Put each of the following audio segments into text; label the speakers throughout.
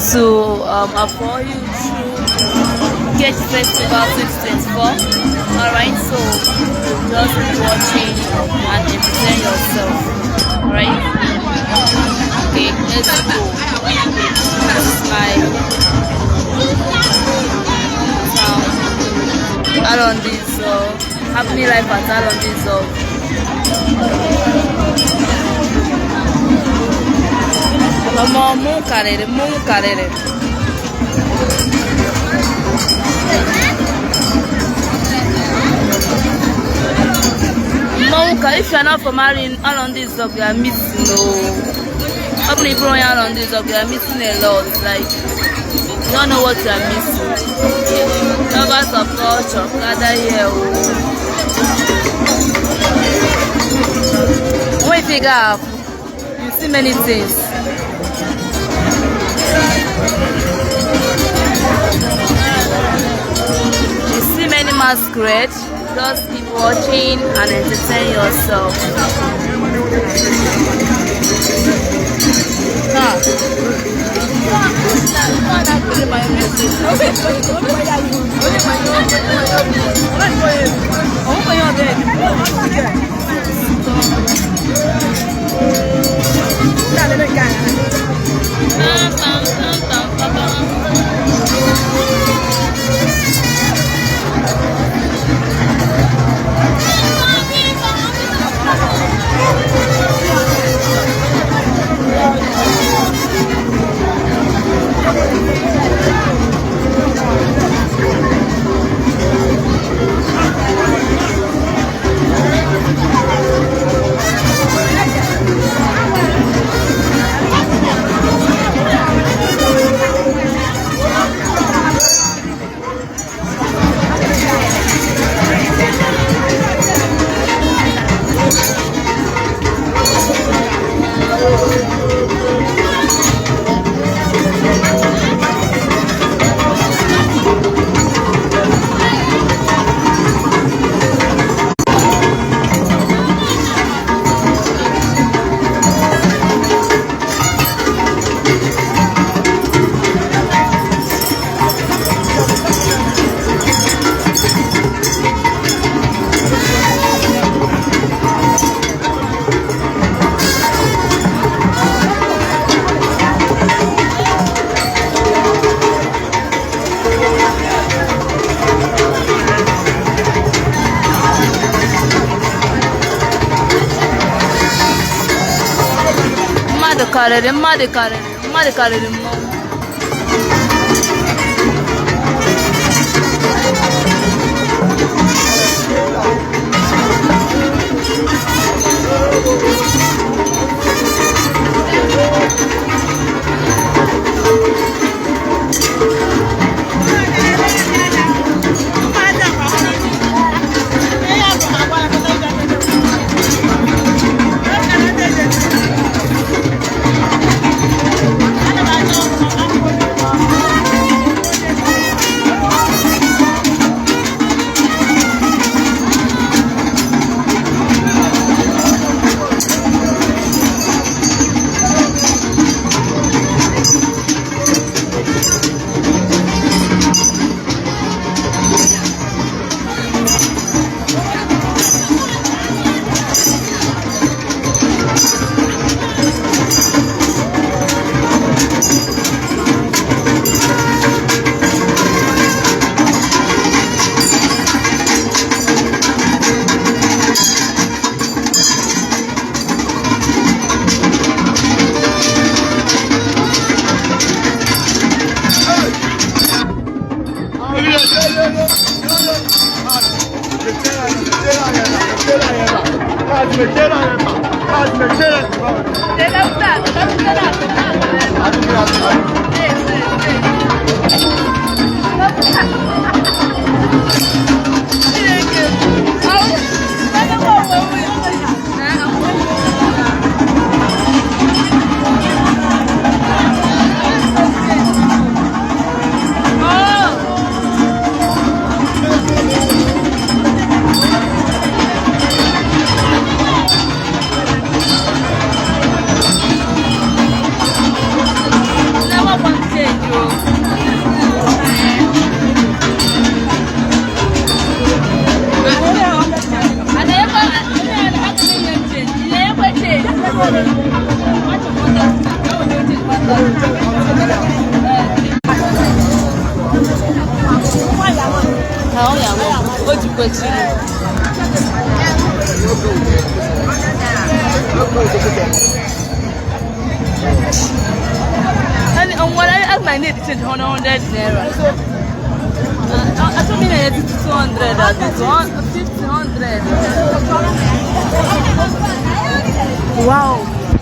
Speaker 1: to afford you through Ikeji Festival 2024. Alright, so just be watching and entertain yourself. Alright? Okay, let's go. This is my town. Along this happening life at along this Mông carere. If you are not from along this you are missing Opening from along this you are missing a lot. Like you don't know what you are missing. Lovers of culture, gather here. When you figure out, you see many things. You see many masquerades. Just keep watching and entertain yourself. Mmadụ karịrị mmọnwụ. And what I might need to change 100 naira. I told me that it's 200, 1500. Wow.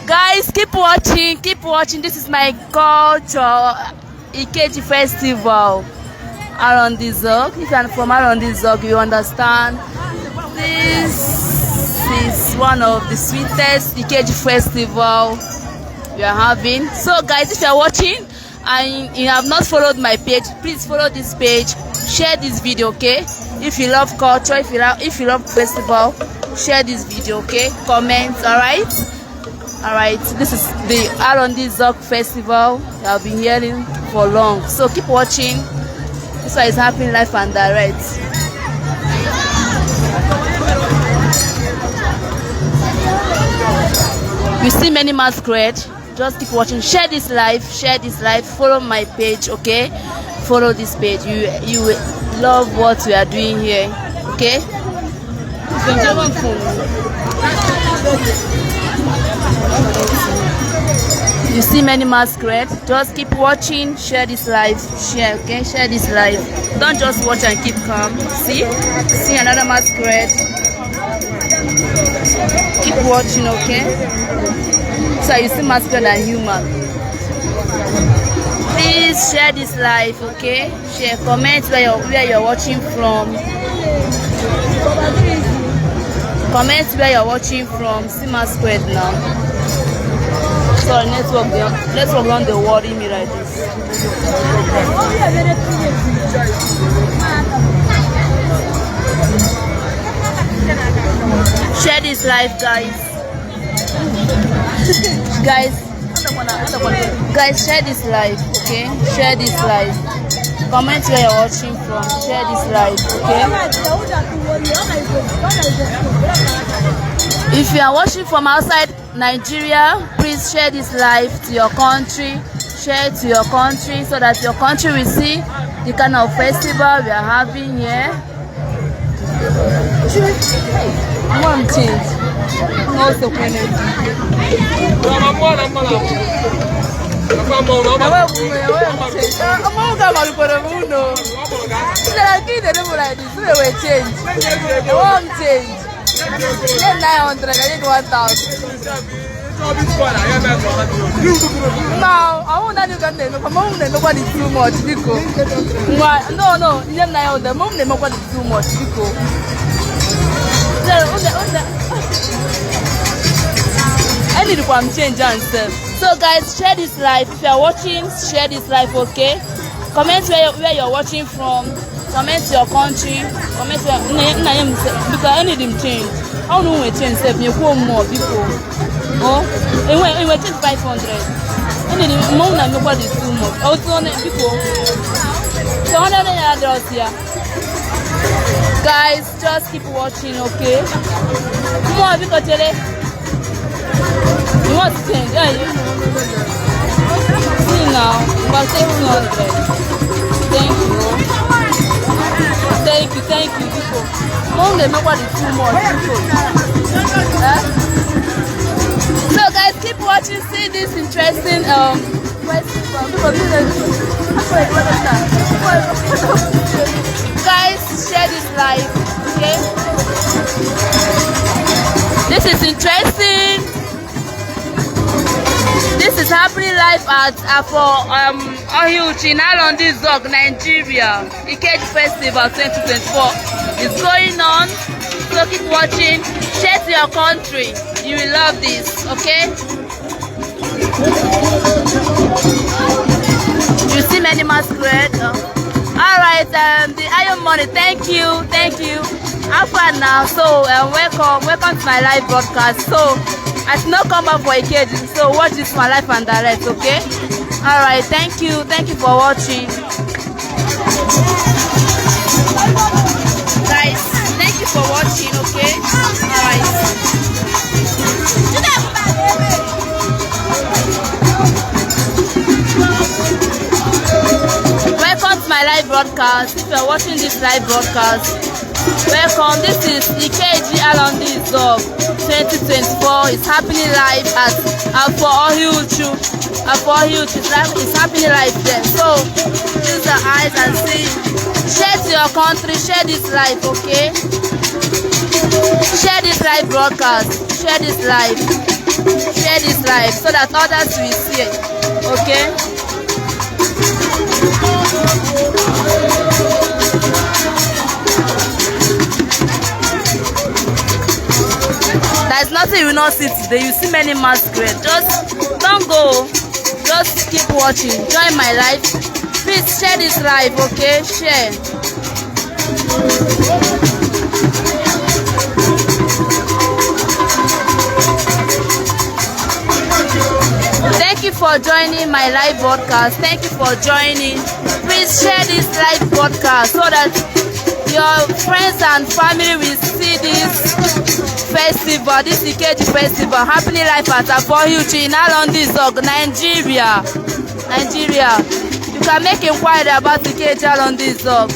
Speaker 1: Guys, keep watching. This is my culture Ikeji festival around the Zog. If you're from around the Zog, you understand. This is one of the sweetest Ikeji festival we are having. So guys, if you are watching and you have not followed my page, please follow this page, share this video, okay? If you love culture, if you love festival, share this video, okay? Comment, alright. This is the Arondi Zog festival I've been hearing for long, so keep watching. This one is happening live and direct. You see many masquerade. Just keep watching. Share this live. Follow my page, okay? Follow this page. You will love what we are doing here, okay? You see many masquerade. Just keep watching. Share this live. Share this live. Don't just watch and keep calm. See another masquerade. Keep watching, okay? So you see masculine and human. Please share this live, okay? Share, comment where you're watching from. Comment where you're watching from. See masquerade now. Sorry, network on the worry me like this. Share this live, guys. Guys, share this live, okay? Share this live. Comment where you're watching from. Share this live, okay? If you are watching from outside Nigeria, please share this live to your country. Share it to your country so that your country will see the kind of festival we are having here. Mom change. Also now, I want that you can nobody too much because no, the mom nobody too much because I need to change and stuff. So guys, share this live. If you are watching, share this live, okay? Comment where you're watching from. Comment your country. Comment because I need him change. I don't know when change stuff. You go more people. Oh, and when change 500. I need him more than nobody too much. Also people. So 100 address here. Guys, just keep watching, okay? More because you want to change, yeah? See now, but say 200. Thank you, people. Mom, they nobody too much, people. So guys, keep watching. See this interesting guys, share this live, okay? This is interesting. This is happening live at Ohuchi in Arondi Zog, Nigeria. Ikeji Festival 2024 is going on. So keep watching. Share to your country. You will love this, okay? You see many masquerade. Alright, the Iron Money, thank you. Have fun now. So welcome to my live broadcast. So I should not come back for Ikeji. So watch this my live and direct, okay? Alright, thank you for watching. Guys, thank you for watching, okay? Alright. Welcome to my live broadcast. If you are watching this live broadcast, welcome. This is Ikeji along this of 2024. It's happening live at Afohiuchu. It's happening live there. So use your eyes and see. Share to your country. Share this live, okay? Share this live broadcast. Share this live. Share this live so that others will see it, okay? There's nothing you will not see today. You see many masquerades. Just don't go. Just keep watching. Join my live. Please share this live, okay? Share. Thank you for joining my live broadcast. Thank you for joining. Please share this live broadcast so that your friends and family will see this festival, this Ikeji festival happening live at Afohiuchi in Alondizog, Nigeria. You can make inquiry about Ikeji Alondizog.